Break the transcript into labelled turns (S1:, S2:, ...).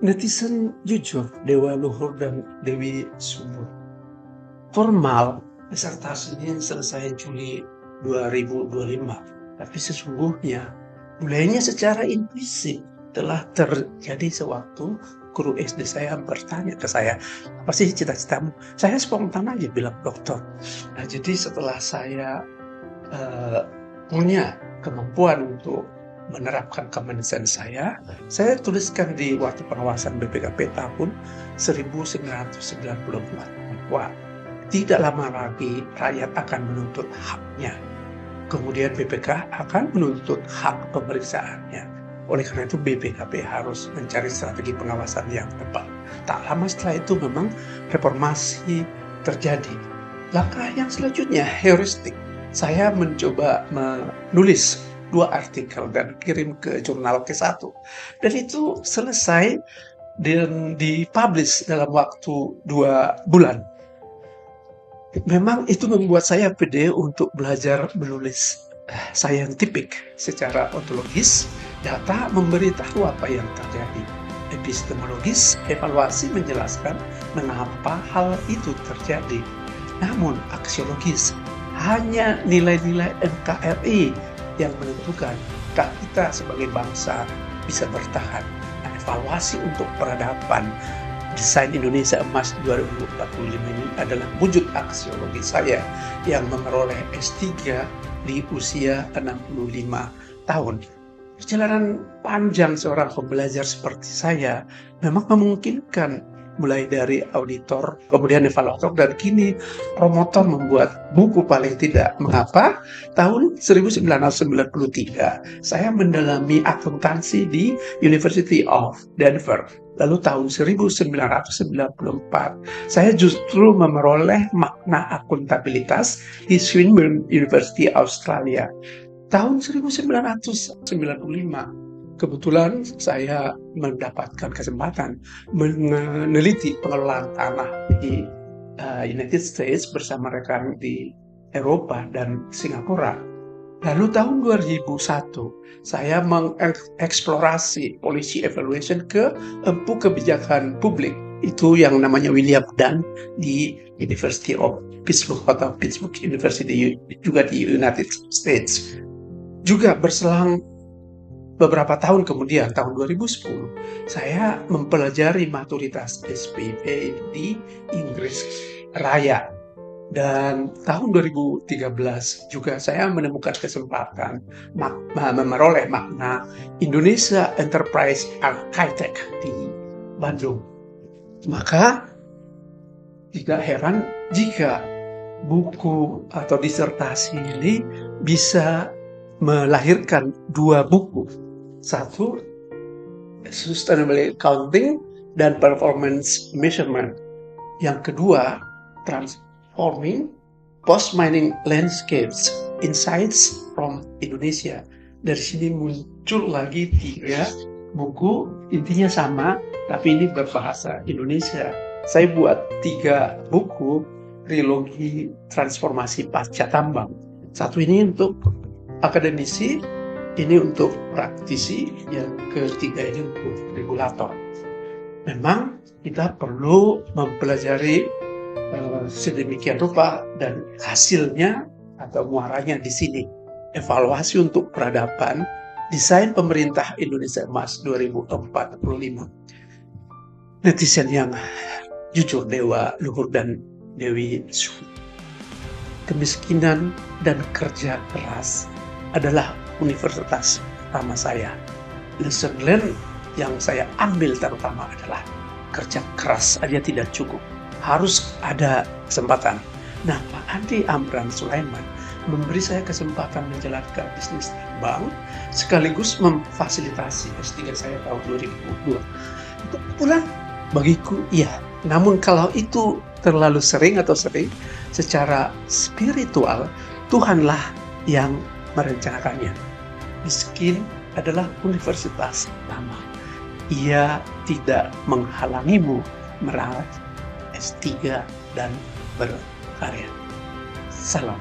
S1: Netizen jujur, Dewa Luhur dan Dewi Subur. Formal, disertasinya selesai Juli 2025. Tapi sesungguhnya, mulainya secara intuisif telah terjadi sewaktu guru SD saya bertanya ke saya, apa sih cita-citamu? Saya spontan aja bilang dokter. Nah, jadi setelah saya punya kemampuan untuk menerapkan common sense saya tuliskan di Waktu Pengawasan BPKP tahun 1994 bahwa tidak lama lagi rakyat akan menuntut haknya. Kemudian BPK akan menuntut hak pemeriksaannya. Oleh karena itu BPKP harus mencari strategi pengawasan yang tepat. Tak lama setelah itu memang reformasi terjadi. Langkah yang selanjutnya heuristik. Saya mencoba menulis 2 artikel dan kirim ke jurnal K1. Dan itu selesai dan dipublish dalam waktu 2 bulan. Memang itu membuat saya pede untuk belajar menulis saintifik secara ontologis. Data memberitahu apa yang terjadi. Epistemologis, evaluasi menjelaskan mengapa hal itu terjadi. Namun aksiologis, hanya nilai-nilai NKRI yang menentukan apakah kita sebagai bangsa bisa bertahan. Nah, evaluasi untuk peradaban Desain Indonesia Emas 2045 ini adalah wujud aksiologi saya yang memperoleh S3 di usia 65 tahun. Perjalanan panjang seorang pembelajar seperti saya memang memungkinkan mulai dari auditor, kemudian evaluator, dan kini promotor membuat buku paling tidak. Mengapa? Tahun 1993, saya mendalami akuntansi di University of Denver. Lalu tahun 1994, saya justru memperoleh makna akuntabilitas di Swinburne University Australia. Tahun 1995, kebetulan saya mendapatkan kesempatan meneliti pengelolaan tanah di United States bersama rekan di Eropa dan Singapura. Lalu tahun 2001, saya mengeksplorasi policy evaluation ke empu kebijakan publik. Itu yang namanya William Dunn di University of Pittsburgh atau Pittsburgh University juga di United States. Juga berselang beberapa tahun kemudian, tahun 2010, saya mempelajari maturitas SPP di Inggris Raya. Dan tahun 2013 juga saya menemukan kesempatan memperoleh makna Indonesia Enterprise Architect di Bandung. Maka tidak heran jika buku atau disertasi ini bisa melahirkan 2 buku. Satu, Sustainable Accounting dan Performance Measurement. Yang kedua, Transforming Post-Mining Landscapes, Insights from Indonesia. Dari sini muncul lagi 3 buku, intinya sama, tapi ini berbahasa Indonesia. Saya buat 3 buku, trilogi transformasi pasca tambang. Satu ini untuk akademisi, ini untuk praktisi, yang ketiga ini untuk regulator. Memang kita perlu mempelajari sedemikian rupa dan hasilnya atau muaranya di sini. Evaluasi untuk peradaban, desain pemerintah Indonesia Emas 2045. Netizen yang jujur, Dewa Luhur dan Dewi Subur. Kemiskinan dan kerja keras adalah universitas pertama saya. Lesson learned yang saya ambil terutama adalah kerja keras aja tidak cukup. Harus ada kesempatan. Nah, Pak Andi Amran Sulaiman memberi saya kesempatan menjalankan bisnis bank sekaligus memfasilitasi S3 saya tahun 2002. Itu kebetulan bagiku iya. Namun kalau itu terlalu sering secara spiritual, Tuhanlah yang merencanakannya. Miskin adalah universitas pertama. Ia tidak menghalangimu meraih S3 dan berkarya. Salam.